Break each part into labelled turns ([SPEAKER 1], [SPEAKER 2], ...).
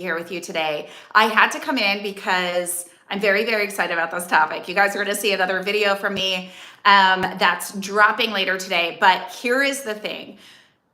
[SPEAKER 1] here with you today. I had to come in because I'm very, very excited about this topic. You guys are going to see another video from me that's dropping later today. But here is the thing.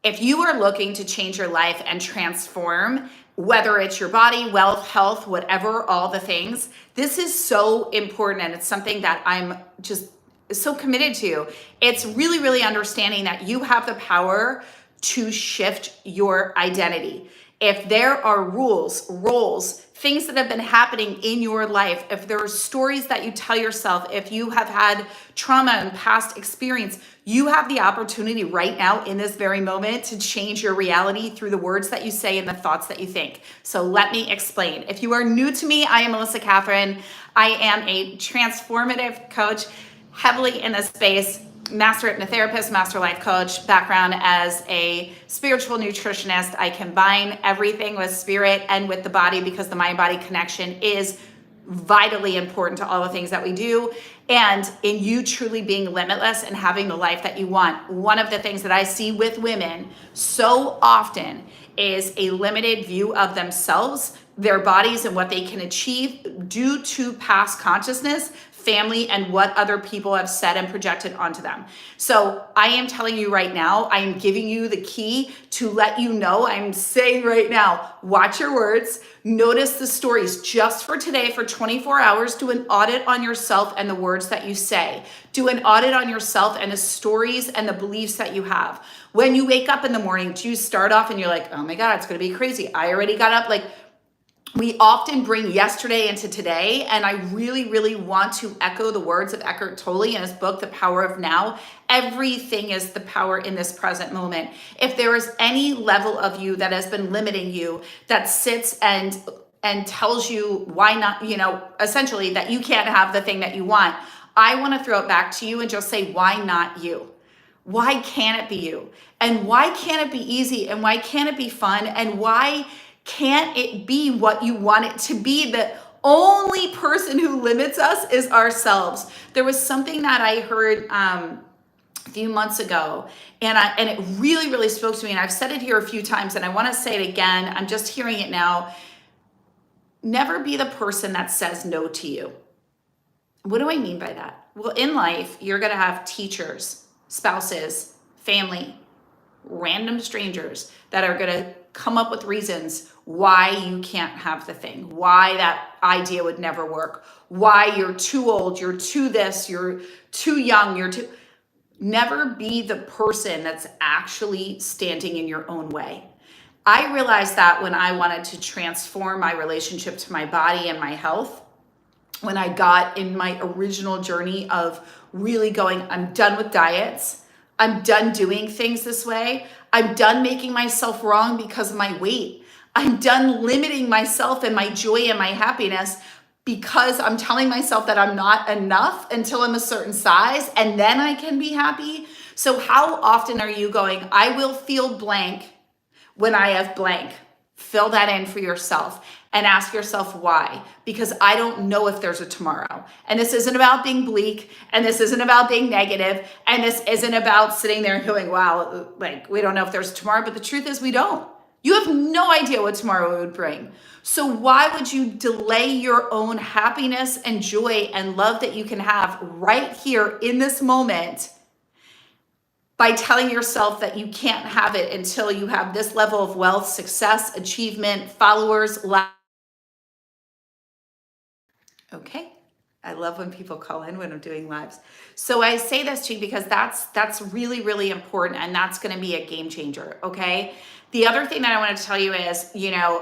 [SPEAKER 1] If you are looking to change your life and transform, whether it's your body, wealth, health, whatever, all the things, this is so important. And it's something that I'm just so committed to. It's really, really understanding that you have the power to shift your identity. If there are rules, roles, things that have been happening in your life, if there are stories that you tell yourself, if you have had trauma and past experience, you have the opportunity right now in this very moment to change your reality through the words that you say and the thoughts that you think. So let me explain. If you are new to me, I am Kathryn. I am a transformative coach, heavily in this space. Master hypnotherapist, master life coach, background as a spiritual nutritionist. I combine everything with spirit and with the body because the mind-body connection is vitally important to all the things that we do. And in you truly being limitless and having the life that you want, one of the things that I see with women so often is a limited view of themselves, their bodies, and what they can achieve due to past consciousness, family, and what other people have said and projected onto them. So I am telling you right now, I am giving you the key to let you know, I'm saying right now, watch your words, notice the stories. Just for today, for 24 hours, do an audit on yourself and the words that you say. Do an audit on yourself and the stories and the beliefs that you have. When you wake up in the morning, do you start off and you're like, oh my God, it's gonna be crazy. I already got up. We often bring yesterday into today, and I really, really want to echo the words of Eckhart Tolle in his book, The Power of Now. Everything is the power in this present moment. If there is any level of you that has been limiting you, that sits and tells you why not, essentially that you can't have the thing that you want, I want to throw it back to you and just say, why not you? Why can't it be you? And why can't it be easy? And why can't it be fun? And why can't it be what you want it to be? The only person who limits us is ourselves. There was something that I heard a few months ago, and it really, really spoke to me. And I've said it here a few times, and I want to say it again. I'm just hearing it now. Never be the person that says no to you. What do I mean by that? Well, in life, you're going to have teachers, spouses, family, random strangers that are going to come up with reasons why you can't have the thing, why that idea would never work, why you're too old, you're too this, you're too young, never be the person that's actually standing in your own way. I realized that when I wanted to transform my relationship to my body and my health, when I got in my original journey of really going, I'm done with diets, I'm done doing things this way. I'm done making myself wrong because of my weight. I'm done limiting myself and my joy and my happiness because I'm telling myself that I'm not enough until I'm a certain size and then I can be happy. So how often are you going, I will feel blank when I have blank? Fill that in for yourself and ask yourself why, because I don't know if there's a tomorrow. And this isn't about being bleak, and this isn't about being negative, and this isn't about sitting there and going, wow, we don't know if there's tomorrow, but the truth is we don't. You have no idea what tomorrow would bring. So why would you delay your own happiness and joy and love that you can have right here in this moment by telling yourself that you can't have it until you have this level of wealth, success, achievement, followers, okay. I love when people call in when I'm doing lives. So I say this to you because that's really, really important, and that's going to be a game changer, okay? The other thing that I want to tell you is,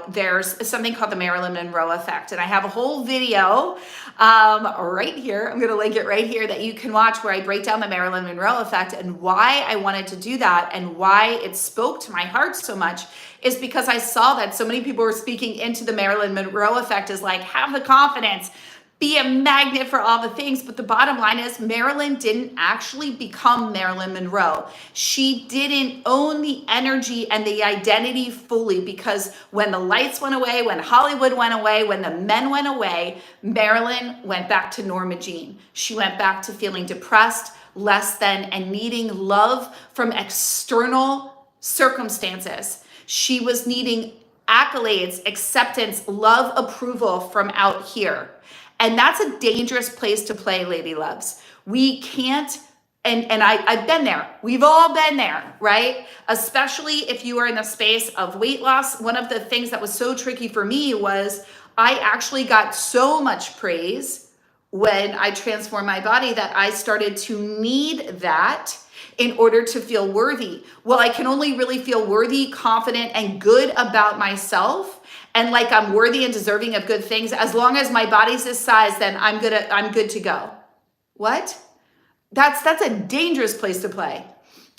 [SPEAKER 1] there's something called the Marilyn Monroe effect, and I have a whole video right here. I'm going to link it right here that you can watch where I break down the Marilyn Monroe effect and why I wanted to do that and why it spoke to my heart so much is because I saw that so many people were speaking into the Marilyn Monroe effect as like, have the confidence, be a magnet for all the things. But the bottom line is Marilyn didn't actually become Marilyn Monroe. She didn't own the energy and the identity fully because when the lights went away, when Hollywood went away, when the men went away, Marilyn went back to Norma Jean. She went back to feeling depressed, less than, and needing love from external circumstances. She was needing accolades, acceptance, love, approval from out here. And that's a dangerous place to play, lady loves. We can't, I've been there. We've all been there, right? Especially if you are in the space of weight loss. One of the things that was so tricky for me was I actually got so much praise when I transformed my body that I started to need that in order to feel worthy. Well, I can only really feel worthy, confident, and good about myself, and like I'm worthy and deserving of good things as long as my body's this size. Then I'm good to go. What? That's a dangerous place to play.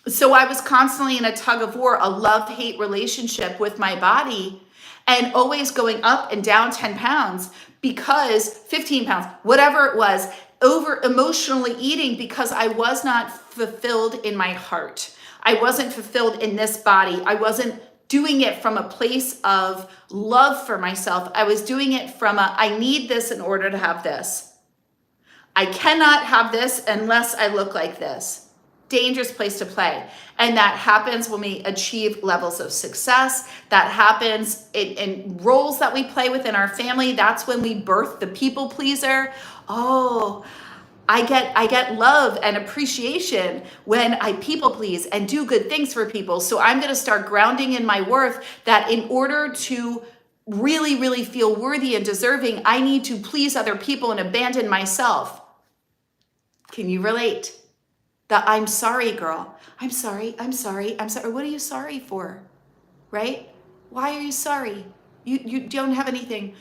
[SPEAKER 1] So I was constantly in a tug of war, a love-hate relationship with my body, and always going up and down 10 pounds because 15 pounds, whatever it was, over emotionally eating because I was not fulfilled in my heart. I wasn't fulfilled in this body. I wasn't doing it from a place of love for myself. I was doing it from I need this in order to have this. I cannot have this unless I look like this. Dangerous place to play. And that happens when we achieve levels of success. That happens in roles that we play within our family. That's when we birth the people pleaser. Oh, I get love and appreciation when I people please and do good things for people. So I'm going to start grounding in my worth that in order to really, really feel worthy and deserving, I need to please other people and abandon myself. Can you relate? The I'm sorry, girl. I'm sorry. What are you sorry for? Right? Why are you sorry? You don't have anything.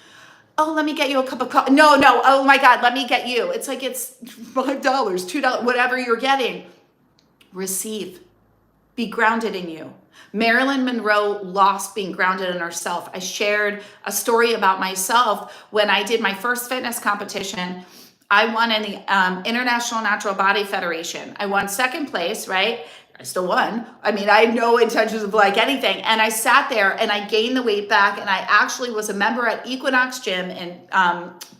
[SPEAKER 1] Oh, let me get you a cup of coffee. No. Oh my God, let me get you. It's like it's $5, $2, whatever you're getting. Receive. Be grounded in you. Marilyn Monroe lost being grounded in herself. I shared a story about myself when I did my first fitness competition. I won in the International Natural Body Federation. I won second place, right? I still won. I mean, I had no intentions of like anything. And I sat there and I gained the weight back. And I actually was a member at Equinox Gym in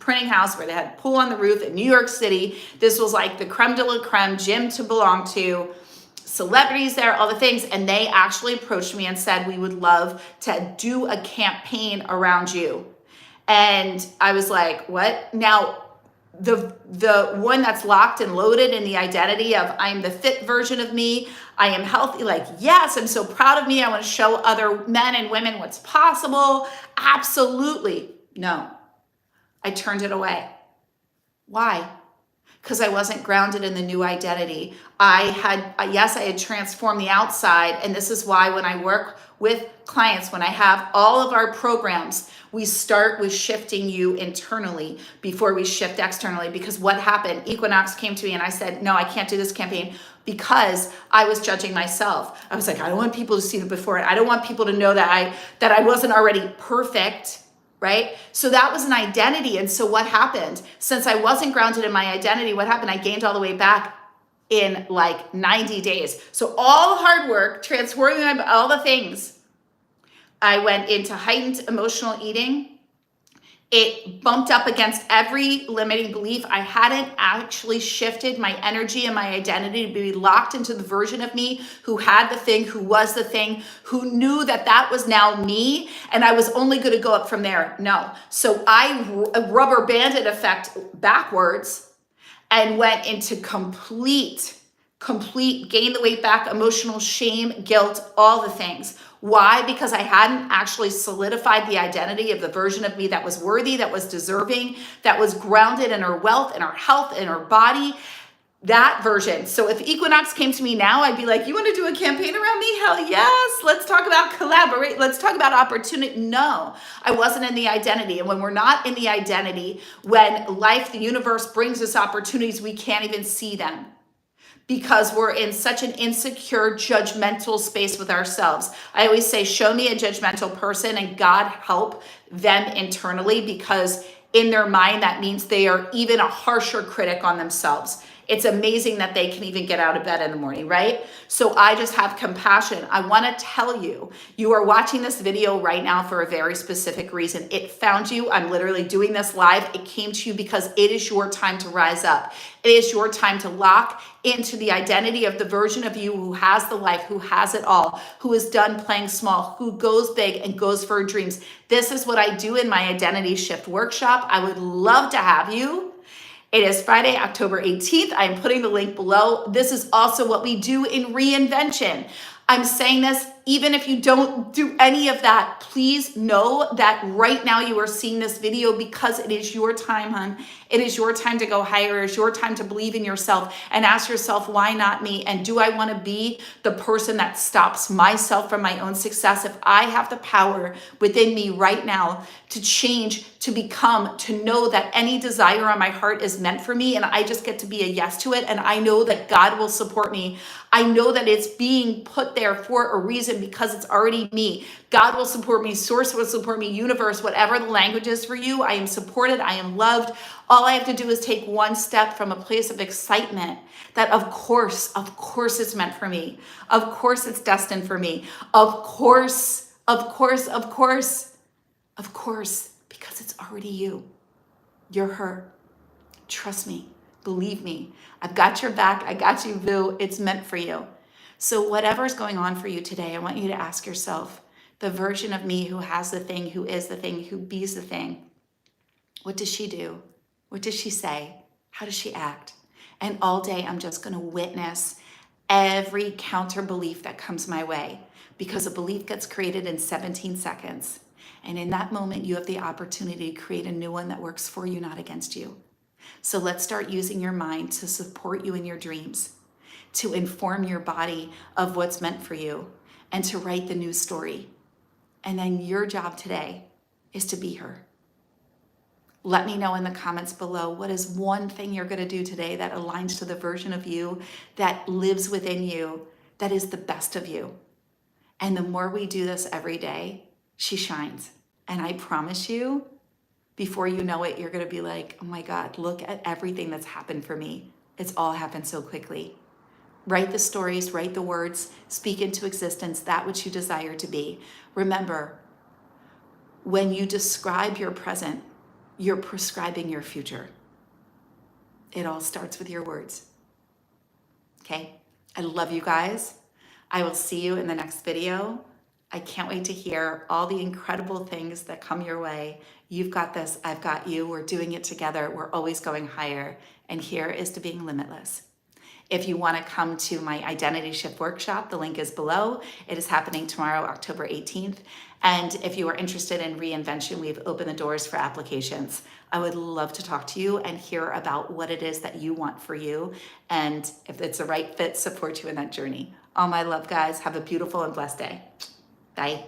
[SPEAKER 1] Printing House where they had a pool on the roof in New York City. This was like the creme de la creme gym to belong to. Celebrities there, all the things. And they actually approached me and said, we would love to do a campaign around you. And I was like, what? Now, the one that's locked and loaded in the identity of I'm the fit version of me, I am healthy, like, yes, I'm so proud of me. I want to show other men and women what's possible. Absolutely. No, I turned it away. Why? Because I wasn't grounded in the new identity. I had transformed the outside. And this is why when I work with clients, when I have all of our programs, we start with shifting you internally before we shift externally. Because what happened? Equinox came to me and I said, no, I can't do this campaign because I was judging myself. I was like, I don't want people to see the before. I don't want people to know that I wasn't already perfect. Right? So that was an identity. And so what happened? Since I wasn't grounded in my identity, what happened? I gained all the way back in like 90 days. So all the hard work, transforming all the things, I went into heightened emotional eating. It bumped up against every limiting belief. I hadn't actually shifted my energy and my identity to be locked into the version of me who had the thing, who was the thing, who knew that that was now me, and I was only going to go up from there. No. So I rubber banded effect backwards and went into complete gain the weight back, emotional shame, guilt, all the things. Why? Because I hadn't actually solidified the identity of the version of me that was worthy, that was deserving, that was grounded in her wealth, in her health, in her body, that version. So if Equinox came to me now, I'd be like, you want to do a campaign around me? Hell yes. Let's talk about collaborate. Let's talk about opportunity. No, I wasn't in the identity. And when we're not in the identity, when life, the universe brings us opportunities, we can't even see them. Because we're in such an insecure, judgmental space with ourselves. I always say, show me a judgmental person and God help them internally, because in their mind, that means they are even a harsher critic on themselves. It's amazing that they can even get out of bed in the morning, right? So I just have compassion. I want to tell you, you are watching this video right now for a very specific reason. It found you. I'm literally doing this live. It came to you because it is your time to rise up. It is your time to lock into the identity of the version of you who has the life, who has it all, who is done playing small, who goes big and goes for her dreams. This is what I do in my identity shift workshop. I would love to have you. It is Friday, October 18th. I'm putting the link below. This is also what we do in Reinvention. I'm saying this even if you don't do any of that, please know that right now you are seeing this video because it is your time, hon. It is your time to go higher. It is your time to believe in yourself and ask yourself, why not me? And do I want to be the person that stops myself from my own success? If I have the power within me right now to change, to become, to know that any desire on my heart is meant for me and I just get to be a yes to it, and I know that God will support me. I know that it's being put there for a reason because it's already me. God will support me, source will support me, universe, whatever the language is for you. I am supported, I am loved. All I have to do is take one step from a place of excitement that of course it's meant for me. Of course it's destined for me. Of course, because it's already you. You're her. Trust me, believe me. I've got your back. I got you, boo. It's meant for you. So whatever's going on for you today, I want you to ask yourself, the version of me who has the thing, who is the thing, who be's the thing, what does she do? What does she say? How does she act? And all day, I'm just going to witness every counter belief that comes my way, because a belief gets created in 17 seconds. And in that moment, you have the opportunity to create a new one that works for you, not against you. So let's start using your mind to support you in your dreams, to inform your body of what's meant for you, and to write the new story. And then your job today is to be her. Let me know in the comments below, what is one thing you're going to do today that aligns to the version of you that lives within you, that is the best of you. And the more we do this every day, she shines. And I promise you, before you know it, you're going to be like, oh my God, look at everything that's happened for me. It's all happened so quickly. Write the stories, write the words, speak into existence that which you desire to be. Remember, when you describe your present, you're prescribing your future. It all starts with your words. Okay? I love you guys. I will see you in the next video. I can't wait to hear all the incredible things that come your way. You've got this, I've got you. We're doing it together. We're always going higher. And here is to being limitless. If you want to come to my Identity Shift Workshop, the link is below. It is happening tomorrow, October 18th. And if you are interested in Reinvention, we've opened the doors for applications. I would love to talk to you and hear about what it is that you want for you. And if it's the right fit, support you in that journey. All my love, guys. Have a beautiful and blessed day. Bye.